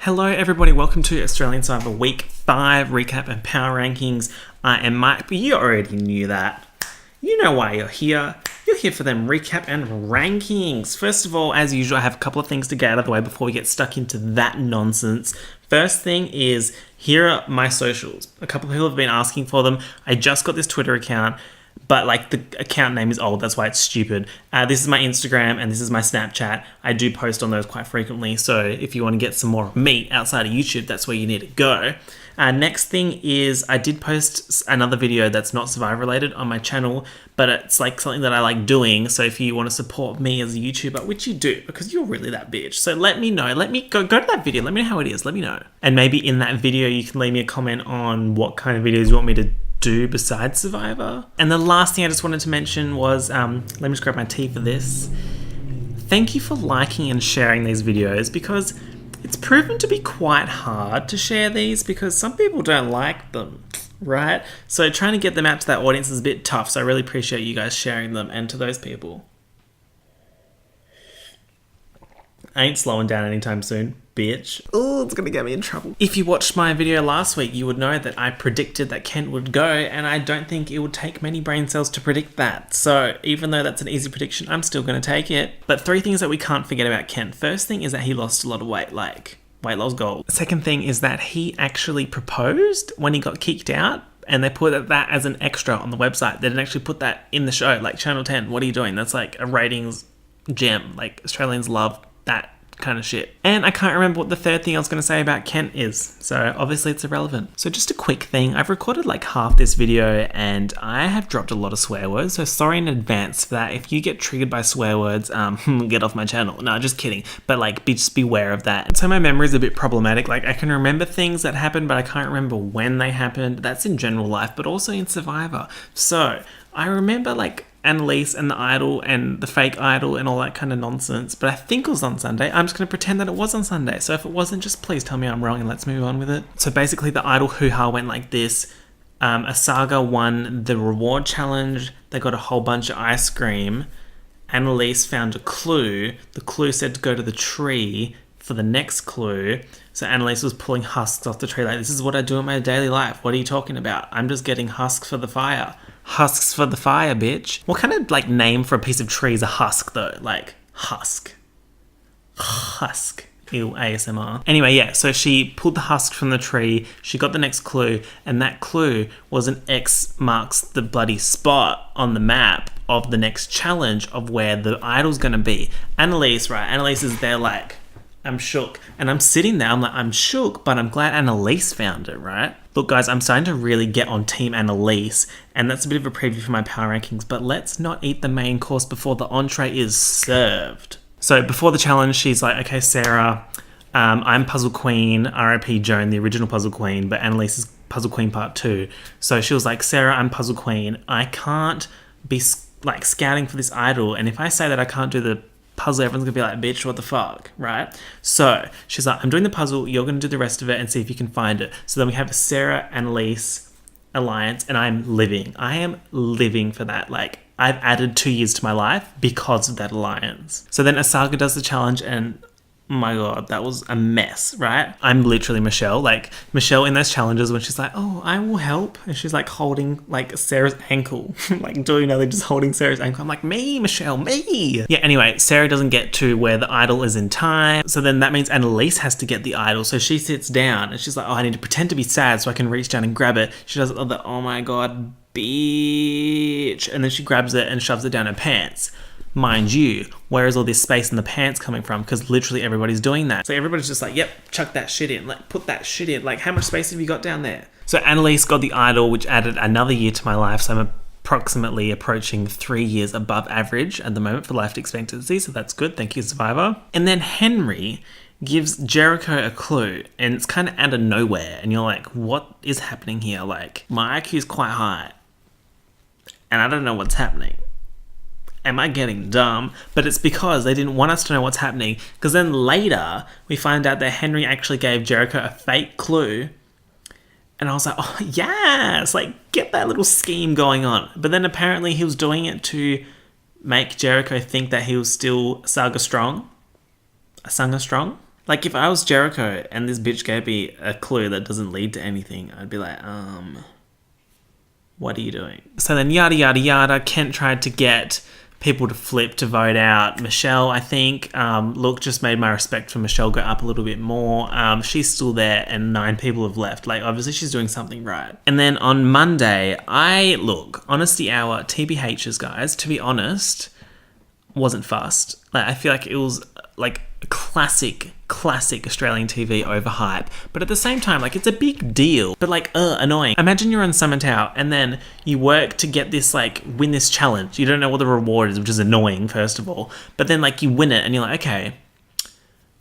Hello everybody, welcome to Australian Survivor Week 5 recap and power rankings. I am Mike, but you already knew that. You know why you're here. You're here for them recap and rankings. First of all, as usual, I have a couple of things to get out of the way before we get stuck into that nonsense. First thing is, here are my socials. A couple of people have been asking for them. I just got this Twitter account, but like the account name is old, that's why it's stupid. This is my Instagram and this is my Snapchat. I do post on those quite frequently, so if you want to get some more of me outside of YouTube, that's where you need to go. Next thing is, I did post another video that's not Survivor related on my channel, but it's like something that I like doing, so if you want to support me as a YouTuber, which you do, because you're really that bitch, so let me know, let me go to that video, let me know how it is, let me know. And maybe in that video you can leave me a comment on what kind of videos you want me to do besides Survivor. And the last thing I just wanted to mention was, let me just grab my tea for this. Thank you for liking and sharing these videos, because it's proven to be quite hard to share these because some people don't like them, right? So trying to get them out to that audience is a bit tough, so I really appreciate you guys sharing them, and to those people, I ain't slowing down anytime soon, bitch. Oh, it's gonna get me in trouble. If you watched my video last week, you would know that I predicted that Kent would go, and I don't think it would take many brain cells to predict that. So even though that's an easy prediction, I'm still gonna take it. But 3 things that we can't forget about Kent. First thing is that he lost a lot of weight, like weight loss goal. Second thing is that he actually proposed when he got kicked out, and they put that as an extra on the website. They didn't actually put that in the show, like Channel 10, what are you doing? That's like a ratings gem. Like, Australians love that kind of shit. And I can't remember what the third thing I was going to say about Kent is, so obviously it's irrelevant. So just a quick thing, I've recorded like half this video and I have dropped a lot of swear words, so sorry in advance for that. If you get triggered by swear words, get off my channel. No, just kidding, but like just beware of that. So my memory is a bit problematic, like I can remember things that happened but I can't remember when they happened. That's in general life, but also in Survivor. So I remember like Annalise and the idol and the fake idol and all that kind of nonsense, but I think it was on Sunday. I'm just going to pretend that it was on Sunday, so if it wasn't, just please tell me I'm wrong and let's move on with it. So basically the idol hoo-ha went like this. A saga won the reward challenge. They got a whole bunch of ice cream. Annalise found a clue. The clue said to go to the tree for the next clue. So Annalise was pulling husks off the tree like, this is what I do in my daily life. What are you talking about? I'm just getting husks for the fire. Husks for the fire, bitch. What kind of like name for a piece of tree is a husk though? Like, husk. Husk. Ew, ASMR. Anyway, yeah, so she pulled the husk from the tree, she got the next clue, and that clue was an X marks the bloody spot on the map of the next challenge of where the idol's gonna be. Annalise, right? Annalise is there like, I'm shook. And I'm sitting there, I'm like, I'm shook, but I'm glad Annalise found it, right? Look guys, I'm starting to really get on team Annalise, and that's a bit of a preview for my power rankings, but let's not eat the main course before the entree is served. So before the challenge, she's like, okay, Sarah, I'm Puzzle Queen, RIP Joan, the original Puzzle Queen, but Annalise is Puzzle Queen Part 2. So she was like, Sarah, I'm Puzzle Queen. I can't be like scouting for this idol, and if I say that I can't do the puzzle, everyone's gonna be like, bitch, what the fuck, right? So she's like, I'm doing the puzzle, you're gonna do the rest of it and see if you can find it. So then we have a Sarah Annalise alliance, and I am living for that. Like, I've added 2 years to my life because of that alliance. So then Saga does the challenge, and oh my god, that was a mess, right? I'm literally Michelle. Like, Michelle in those challenges when she's like, oh, I will help. And she's like holding like Sarah's ankle. Like, just holding Sarah's ankle. I'm like, me, Michelle, me. Yeah, anyway, Sarah doesn't get to where the idol is in time. So then that means Annalise has to get the idol. So she sits down and she's like, oh, I need to pretend to be sad so I can reach down and grab it. She does the, oh my god, bitch. And then she grabs it and shoves it down her pants. Mind you, where is all this space in the pants coming from? Because literally everybody's doing that. So everybody's just like, yep, chuck that shit in. Like, put that shit in. Like, how much space have you got down there? So Annalise got the idol, which added another year to my life. So I'm approximately approaching 3 years above average at the moment for life expectancy. So that's good. Thank you, Survivor. And then Henry gives Jericho a clue, and it's kind of out of nowhere. And you're like, what is happening here? Like, my IQ is quite high, and I don't know what's happening. Am I getting dumb? But it's because they didn't want us to know what's happening. Because then later, we find out that Henry actually gave Jericho a fake clue. And I was like, oh, yes! Like, get that little scheme going on. But then apparently he was doing it to make Jericho think that he was still Saga strong. Saga strong? Like, if I was Jericho and this bitch gave me a clue that doesn't lead to anything, I'd be like, what are you doing? So then yada, yada, yada, Kent tried to get people to flip to vote out Michelle, I think. Look, just made my respect for Michelle go up a little bit more. She's still there and 9 people have left. Like, obviously she's doing something right. And then on Monday, honesty hour, TBHs, guys, to be honest, wasn't fussed. Like, I feel like it was like classic Australian TV overhype, but at the same time, like, it's a big deal, but like annoying. Imagine you're on Summer Tower and then you work to get this, like, win this challenge. You don't know what the reward is, which is annoying, first of all, but then, like, you win it and you're like, okay,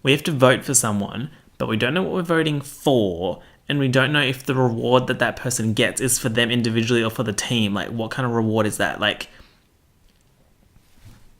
we have to vote for someone, but we don't know what we're voting for, and we don't know if the reward that person gets is for them individually or for the team. Like, what kind of reward is that? Like,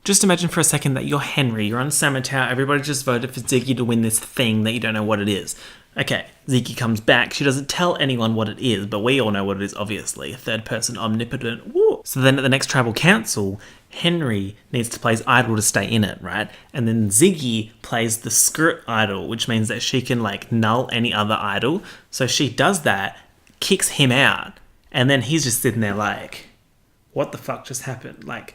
just imagine for a second that you're Henry, you're on Summer Tower, everybody just voted for Ziggy to win this thing that you don't know what it is. Okay, Ziggy comes back, she doesn't tell anyone what it is, but we all know what it is, obviously. Third person omnipotent, woo! So then at the next tribal council, Henry needs to play his idol to stay in it, right? And then Ziggy plays the skirt idol, which means that she can, like, null any other idol. So she does that, kicks him out, and then he's just sitting there like, what the fuck just happened? Like,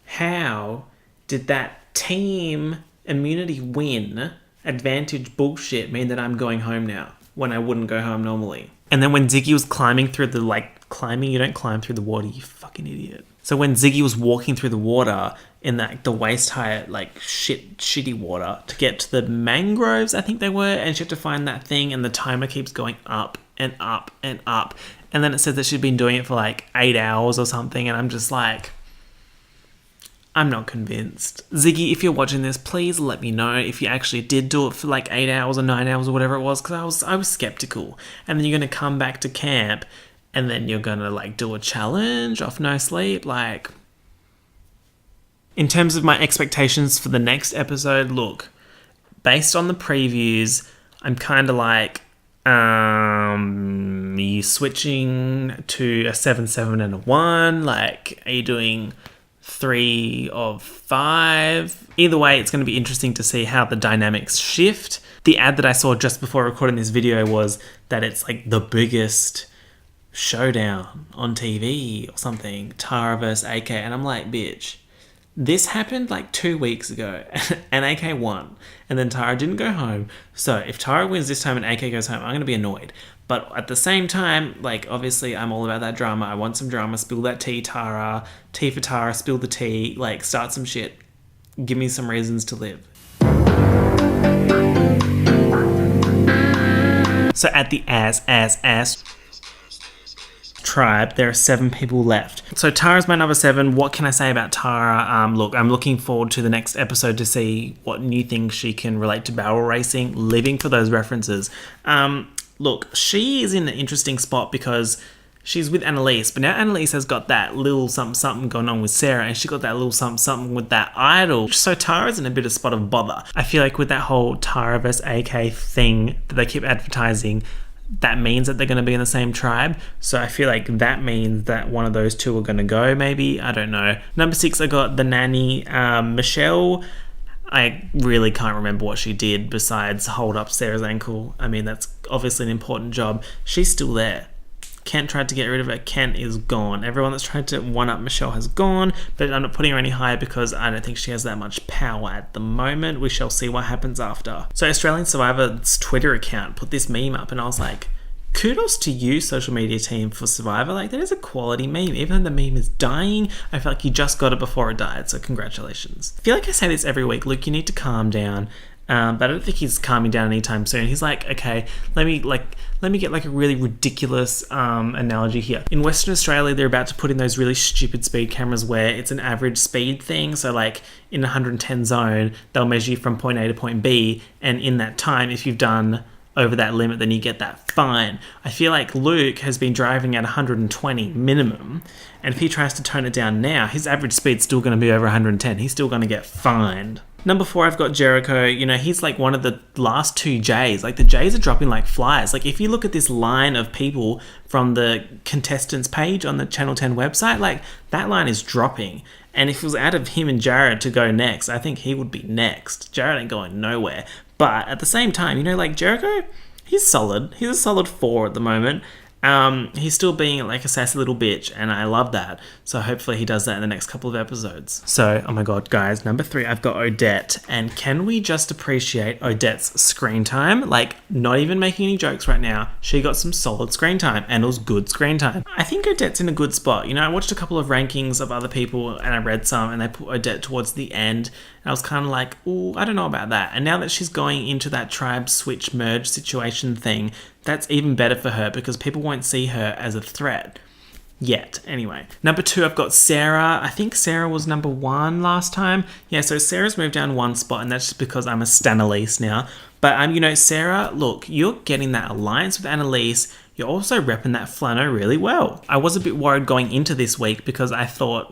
how did that team immunity win advantage bullshit mean that I'm going home now when I wouldn't go home normally? And then when Ziggy was climbing through the, like, climbing, you don't climb through the water, you fucking idiot. So when Ziggy was walking through the water in that, the waist high, like, shitty water to get to the mangroves, I think they were, and she had to find that thing, and the timer keeps going up and up and up. And then it says that she'd been doing it for like 8 hours or something, and I'm just like, I'm not convinced. Ziggy, if you're watching this, please let me know if you actually did do it for like 8 hours or 9 hours or whatever it was, because I was skeptical. And then you're going to come back to camp and then you're going to, like, do a challenge off no sleep. Like, in terms of my expectations for the next episode, look, based on the previews, I'm kind of like, are you switching to a 7-7 and a 1? Like, are you doing 3 of 5? Either way, it's going to be interesting to see how the dynamics shift. The ad that I saw just before recording this video was that it's like the biggest showdown on TV or something, Tara versus AK, and I'm like, bitch, this happened like 2 weeks ago and AK won, and then Tara didn't go home. So if Tara wins this time and AK goes home, I'm going to be annoyed. But at the same time, like, obviously I'm all about that drama. I want some drama. Spill that tea, Tara. Tea for Tara. Spill the tea. Like, start some shit. Give me some reasons to live. So at the ass tribe, there are 7 people left. So Tara's my number 7. What can I say about Tara? Look, I'm looking forward to the next episode to see what new things she can relate to barrel racing, living for those references. Look, she is in an interesting spot because she's with Annalise, but now Annalise has got that little something going on with Sarah, and she got that little something with that idol. So Tara's in a bit of spot of bother. I feel like with that whole Tara vs AK thing that they keep advertising, that means that they're going to be in the same tribe. So I feel like that means that one of those two are going to go, maybe. I don't know. Number 6, I got the nanny, Michelle. I really can't remember what she did besides hold up Sarah's ankle. I mean, that's obviously an important job. She's still there. Kent tried to get rid of her. Kent is gone. Everyone that's tried to one-up Michelle has gone, but I'm not putting her any higher because I don't think she has that much power at the moment. We shall see what happens after. So Australian Survivor's Twitter account put this meme up, and I was like, kudos to you, social media team, for Survivor. Like, that is a quality meme. Even though the meme is dying, I feel like you just got it before it died, so congratulations. I feel like I say this every week. Luke, you need to calm down. But I don't think he's calming down anytime soon. He's like, okay, let me get like a really ridiculous analogy here. In Western Australia, they're about to put in those really stupid speed cameras where it's an average speed thing. So like in the 110 zone, they'll measure you from point A to point B, and in that time, if you've done over that limit, then you get that fine. I feel like Luke has been driving at 120 minimum, and if he tries to tone it down now, his average speed's still going to be over 110. He's still going to get fined. Number 4, I've got Jericho. You know, he's like one of the last 2 J's. Like, the J's are dropping like flies. Like, if you look at this line of people from the contestants page on the Channel 10 website, like, that line is dropping. And if it was out of him and Jared to go next, I think he would be next. Jared ain't going nowhere. But at the same time, you know, like Jericho, he's solid. He's a solid 4 at the moment. He's still being like a sassy little bitch, and I love that. So hopefully he does that in the next couple of episodes. So, oh my god, guys, number 3, I've got Odette. And can we just appreciate Odette's screen time? Like, not even making any jokes right now. She got some solid screen time, and it was good screen time. I think Odette's in a good spot. You know, I watched a couple of rankings of other people, and I read some, and they put Odette towards the end. And I was kind of like, ooh, I don't know about that. And now that she's going into that tribe switch merge situation thing, that's even better for her because people won't see her as a threat yet. Anyway, number 2, I've got Sarah. I think Sarah was number 1 last time. Yeah, so Sarah's moved down 1 spot, and that's just because I'm a Stan Elise now. But, you know, Sarah, look, you're getting that alliance with Annalise. You're also repping that flannel really well. I was a bit worried going into this week because I thought,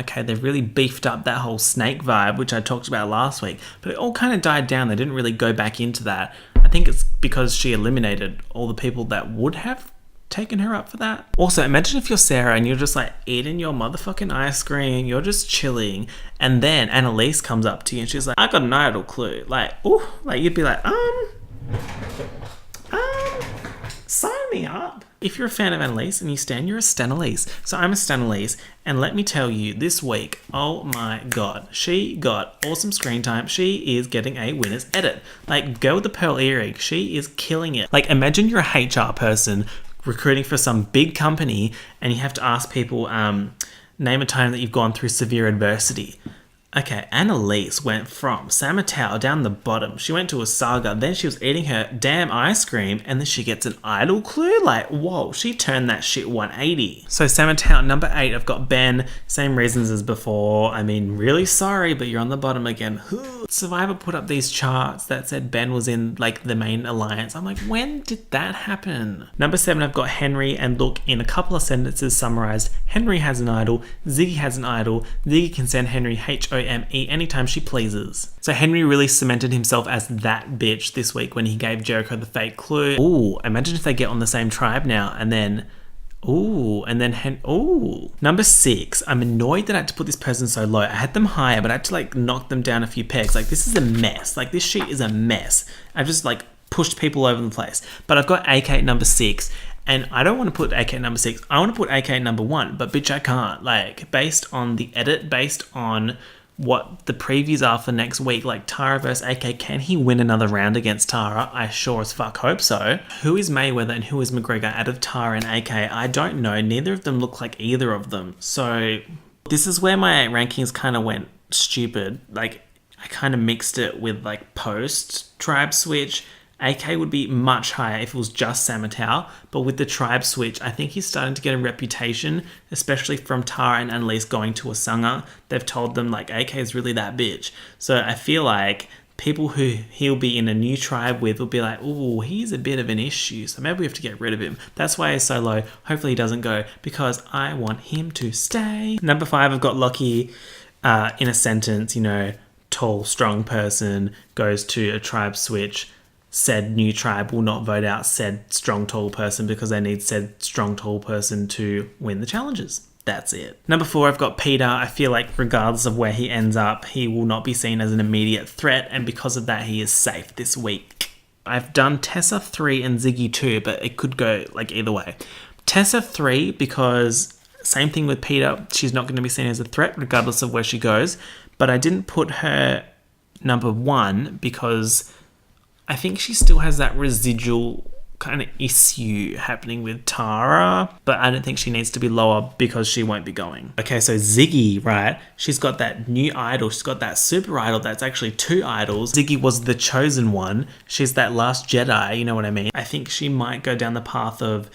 okay, they've really beefed up that whole snake vibe, which I talked about last week. But it all kind of died down. They didn't really go back into that. I think it's because she eliminated all the people that would have taken her up for that. Also, imagine if you're Sarah and you're just like eating your motherfucking ice cream, you're just chilling, and then Annalise comes up to you and she's like, I got an idol clue. Like, ooh, like you'd be like, sign me up. If you're a fan of Annalise and you stan, you're a Stanalise. So I'm a Stanalise, and let me tell you, this week, oh my god, she got awesome screen time. She is getting a winner's edit. Like, go with the pearl earring. She is killing it. Like, imagine you're a HR person recruiting for some big company, and you have to ask people, name a time that you've gone through severe adversity. Okay, Annalise went from Samatau down the bottom. She went to a saga, then she was eating her damn ice cream, and then she gets an idol clue? Like, whoa, she turned that shit 180. So Samatau, number 8, I've got Ben. Same reasons as before. I mean, really sorry, but you're on the bottom again. Survivor put up these charts that said Ben was in, like, the main alliance. I'm like, when did that happen? Number 7, I've got Henry, and look, in a couple of sentences summarized, Henry has an idol, Ziggy has an idol, Ziggy can send Henry HOME anytime she pleases. So Henry really cemented himself as that bitch this week when he gave Jericho the fake clue. Ooh, imagine if they get on the same tribe now, and then Number 6, I'm annoyed that I had to put this person so low. I had them higher, but I had to like knock them down a few pegs. Like, this is a mess. Like, this sheet is a mess. I've just like pushed people over the place. But I've got AK number 6, and I don't want to put AK number 6. I want to put AK number 1, but bitch, I can't. Like, based on the edit, based on what the previews are for next week, like Tara versus AK, can he win another round against Tara? I sure as fuck hope so. Who is Mayweather and who is McGregor out of Tara and AK? I don't know. Neither of them look like either of them. So this is where my rankings kind of went stupid. Like, I kind of mixed it with like post tribe switch. AK would be much higher if it was just Samatau, but with the tribe switch, I think he's starting to get a reputation, especially from Tara and Annalise going to a Sangha. They've told them, like, AK is really that bitch. So I feel like people who he'll be in a new tribe with will be like, ooh, he's a bit of an issue, so maybe we have to get rid of him. That's why he's so low. Hopefully he doesn't go, because I want him to stay. Number 5, I've got Lockie in a sentence, you know, tall, strong person, goes to a tribe switch. Said new tribe will not vote out said strong tall person because they need said strong tall person to win the challenges. That's it. Number 4, I've got Peter. I feel like regardless of where he ends up, he will not be seen as an immediate threat, and because of that, he is safe this week. I've done Tessa 3 and Ziggy 2, but it could go like either way. Tessa 3 because same thing with Peter. She's not going to be seen as a threat regardless of where she goes, but I didn't put her number 1 because I think she still has that residual kind of issue happening with Tara, but I don't think she needs to be lower because she won't be going. Okay, so Ziggy, right? She's got that new idol. She's got that super idol that's actually 2 idols. Ziggy was the chosen one. She's that last Jedi, you know what I mean? I think she might go down the path of,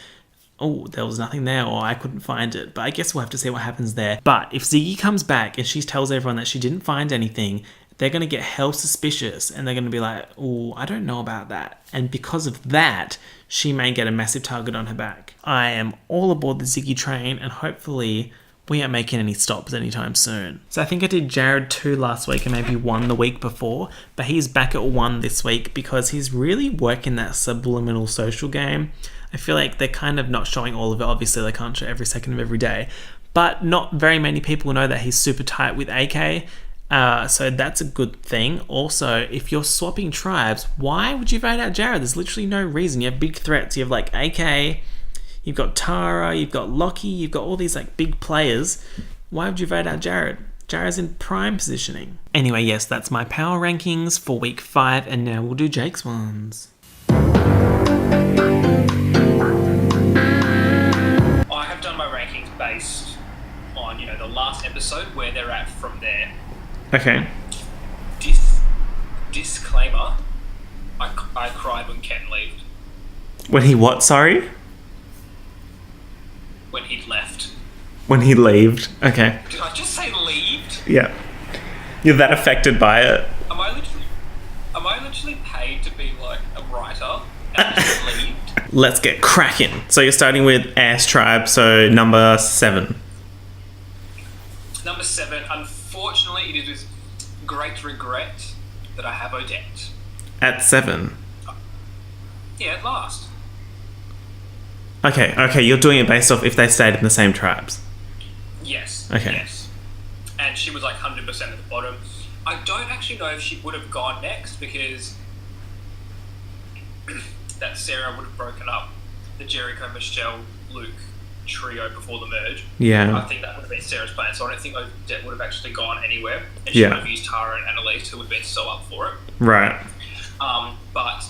oh, there was nothing there, or I couldn't find it. But I guess we'll have to see what happens there. But if Ziggy comes back and she tells everyone that she didn't find anything, they're going to get hell suspicious and they're going to be like, oh, I don't know about that. And because of that, she may get a massive target on her back. I am all aboard the Ziggy train, and hopefully we aren't making any stops anytime soon. So I think I did Jared 2 last week and maybe 1 the week before, but he's back at 1 this week because he's really working that subliminal social game. I feel like they're kind of not showing all of it. Obviously, they can't show every second of every day, but not very many people know that he's super tight with AK. So that's a good thing. Also, if you're swapping tribes, why would you vote out Jared? There's literally no reason. You have big threats. You have like AK, you've got Tara, you've got Lockie, you've got all these like big players. Why would you vote out Jared? Jared's in prime positioning. Anyway, yes, that's my power rankings for week 5, and now we'll do Jake's ones. I have done my rankings based on, the last episode, where they're at from there. Okay. Disclaimer, I cried when Ken left. When he what, sorry? When he left. When he left. Okay. Did I just say leaved? Yeah. You're that affected by it. Am I literally paid to be like a writer and just leaved? Let's get cracking. So you're starting with Ash Tribe, so number 7. Number 7, unfortunately, it is with great regret that I have Odette. At 7? Yeah, at last. Okay, you're doing it based off if they stayed in the same tribes. Yes. Okay. Yes. And she was like 100% at the bottom. I don't actually know if she would have gone next, because that Sarah would have broken up the Jericho, Michelle, Luke trio before the merge. Yeah. I think that would have been Sarah's plan, so I don't think Odette would have actually gone anywhere, and she would have used Tara and Annalise, who would have been so up for it. Right. But,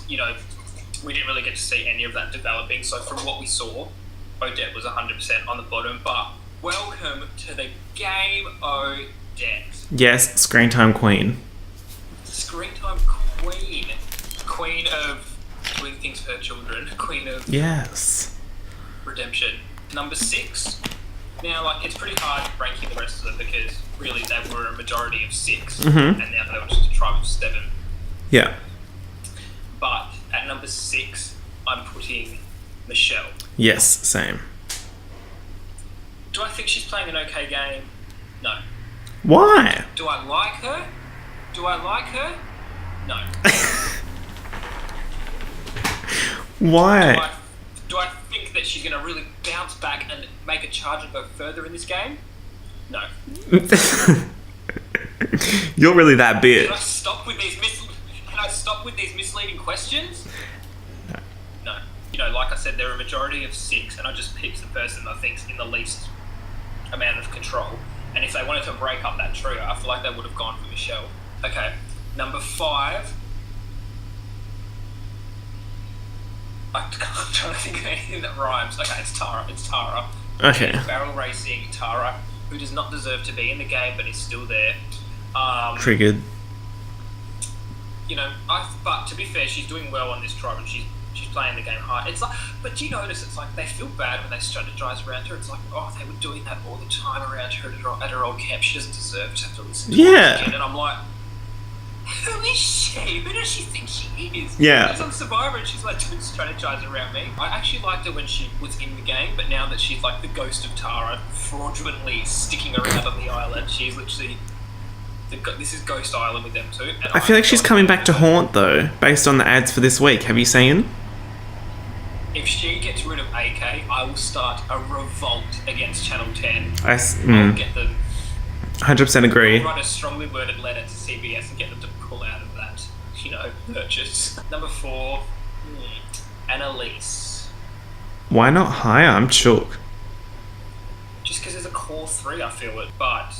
we didn't really get to see any of that developing, so from what we saw, Odette was 100% on the bottom, but welcome to the game, Odette. Yes, screen time queen. Screen time queen. Queen of doing things for her children. Queen of redemption. Number 6. Now, it's pretty hard ranking the rest of them, because really they were a majority of 6, and now they were just a tribe of 7. Yeah. But at number 6, I'm putting Michelle. Yes, same. Do I think she's playing an okay game? No. Why? Do I like her? No. Why? Do I think that she's going to really bounce back and make a charge and go further in this game? No. You're really that bitch. Can I stop with these misleading questions? No. Like I said, they're a majority of 6, and I just picked the person I think's in the least amount of control. And if they wanted to break up that trio, I feel like they would have gone for Michelle. Okay, number 5. I'm trying to think of anything that rhymes. Okay, it's Tara. Okay. Barrel racing Tara, who does not deserve to be in the game, but is still there. Triggered. But to be fair, she's doing well on this tribe, and she's playing the game hard. It's like, but do you notice it's like they feel bad when they strategize around her? It's like, oh, they were doing that all the time around her at her old camp. She doesn't deserve to have to listen to it again. And I'm like, who is she? Who does she think she is? Yeah. She's on Survivor, and she's like, don't strategize around me. I actually liked her when she was in the game, but now that she's like the ghost of Tara, fraudulently sticking around on the island, she's literally... This is Ghost Island with them too. And I feel like she's coming back to haunt, though, based on the ads for this week. Have you seen? If she gets rid of AK, I will start a revolt against Channel 10. I'll get them... 100% agree. I'll write a strongly worded letter to CBS and get them to pull out of that, purchase. Number 4, Annalise. Why not higher? I'm shook. Just because there's a core 3, I feel it. But,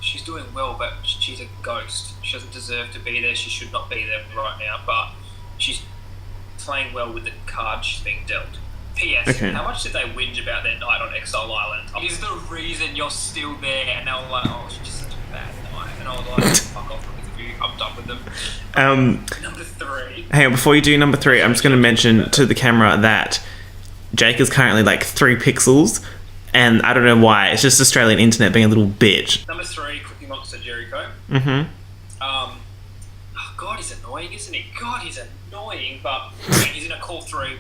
she's doing well, but she's a ghost. She doesn't deserve to be there. She should not be there right now, but she's playing well with the card she's being dealt. P.S. Okay. How much did they whinge about their night on Exile Island? Is the reason you're still there? And they were like, oh, she's just such a bad night. And I was like, fuck off with you. I'm done with them. Number 3. Hey, before you do number 3, I'm just going to mention to the camera that Jake is currently like 3 pixels, and I don't know why. It's just Australian internet being a little bitch. Number 3, Cookie Monster Jericho. Mm-hmm. Oh, God, he's annoying, isn't he? God, he's annoying, but he's in a core 3,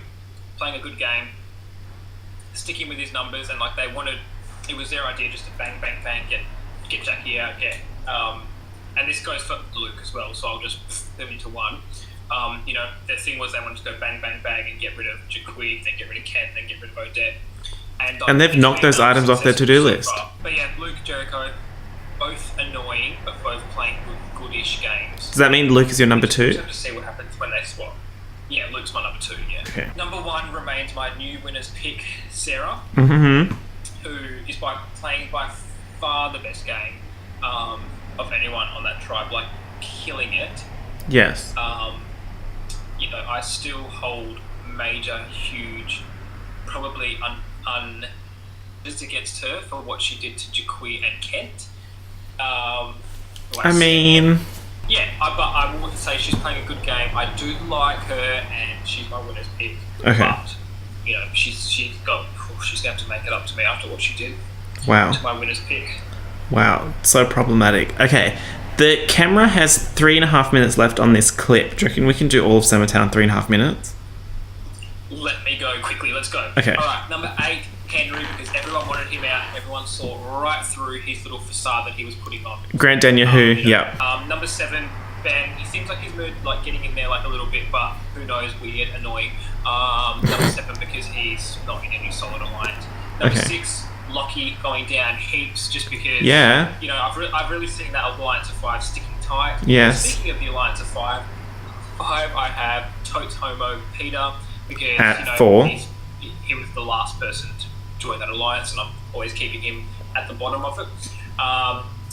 playing a good game, sticking with his numbers, and like it was their idea just to bang, bang, bang, get Jackie out, and this goes for Luke as well, so I'll just put them into one. Their thing was they wanted to go bang, bang, bang and get rid of Jaquid, then get rid of Kent, then get rid of Odette. And they've knocked those items off their to-do list. But yeah, Luke, Jericho, both a annoying, but both playing goodish games. Does that mean Luke is your number We'll 2? have to see what happens when they swap. Yeah, Luke's my number 2, yeah. Okay. Number 1 remains my new winner's pick, Sarah, Mm-hmm. who is playing by far the best game of anyone on that tribe, like killing it. Yes. You know, I still hold major, huge, probably against her for what she did to Jaquie and Kent. I mean... Yeah, but I will say she's playing a good game. I do like her, and she's my winner's pick. Okay. But you know, she's gonna have to make it up to me after what she did. Wow. To my winner's pick. Wow, so problematic. Okay, the camera has 3.5 minutes left on this clip. Do you reckon we can do all of Summertown 3.5 minutes? Let me go quickly. Let's go. Okay. All right, number 8, Henry, because everyone wanted him out. Everyone saw right through his little facade that he was putting on. Grant Denyer, who? You know, Yeah. Number 7, Ben. He seems like he's moved, like getting in there like a little bit, but who knows? Weird, annoying. Number 7 because he's not in any solid alliance. Number 6, Lockie going down heaps just because. Yeah. You know, I've really seen that alliance of 5 sticking tight. Yes. Speaking of the alliance of 5, I have Totes Homo Peter because At you know 4. he was the last person to join that alliance, and I'm always keeping him at the bottom of it.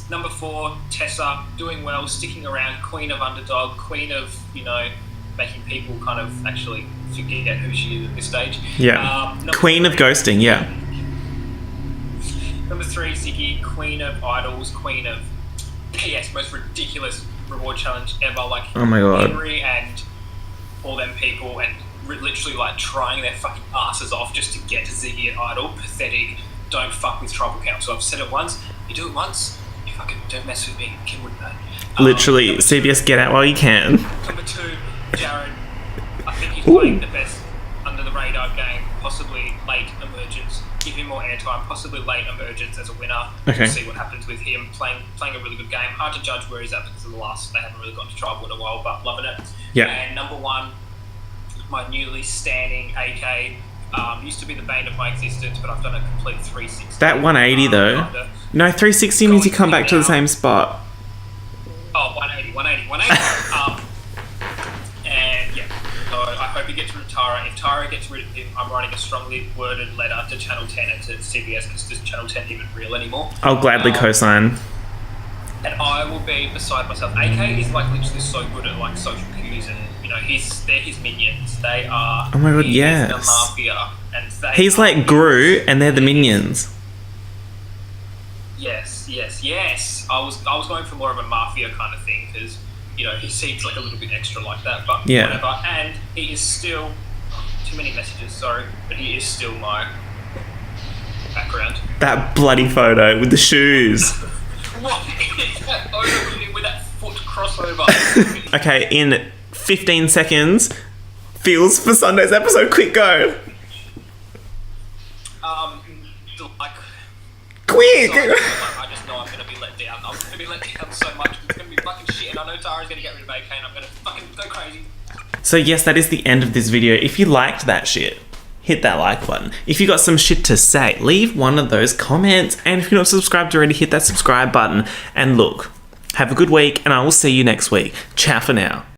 Number 4, Tessa, doing well, sticking around, queen of underdog, queen of, you know, making people kind of actually forget who she is at this stage. Yeah. Queen of ghosting, yeah. Number 3, Ziggy, queen of idols, queen of PS, most ridiculous reward challenge ever. Like, Oh my God. Henry and all them people, and literally like trying their fucking asses off just to get to Ziggy and Idol. Pathetic. Don't fuck with Tribal Council. I've said it once. You do it once, you fucking don't mess with me. Kim wouldn't know. Literally, Number CBS, get out while you can. Number 2, Jared. I think he's playing the best under the radar game, possibly late emergence. Give him more airtime, possibly late emergence as a winner. Okay. We'll see what happens with him playing a really good game. Hard to judge where he's at because of the last. They haven't really gone to tribal in a while, but loving it. Yeah. And number 1, my newly standing AK. Used to be the bane of my existence, but I've done a complete 360. That 180 though. No, 360 means you come back to the same spot. Oh, 180. And yeah, so I hope he gets rid of Tara. If Tara gets rid of him, I'm writing a strongly worded letter to Channel 10 and to CBS because does Channel 10 even real anymore? I'll gladly co-sign. And I will be beside myself. AK is like literally so good at like social cues, and you know they're his minions. They are. Oh my God, he is yes. the mafia, and they He's are like Gru, and they're the minions. Yes. I was going for more of a mafia kind of thing because you know he seems like a little bit extra like that, but Yeah. whatever. And he is still too many messages. Sorry, but he is still my background. That bloody photo with the shoes. What is that over with that foot crossover? Okay, in 15 seconds, feels for Sunday's episode. Quick, go. Like. Quick. I just know I'm going to be let down. I'm going to be let down so much. It's going to be fucking shit, and I know Tara's going to get rid of AK, and I'm going to fucking go crazy. So yes, that is the end of this video. If you liked that shit, hit that like button. If you got some shit to say, leave one of those comments. And if you're not subscribed already, hit that subscribe button. And look, have a good week, and I will see you next week. Ciao for now.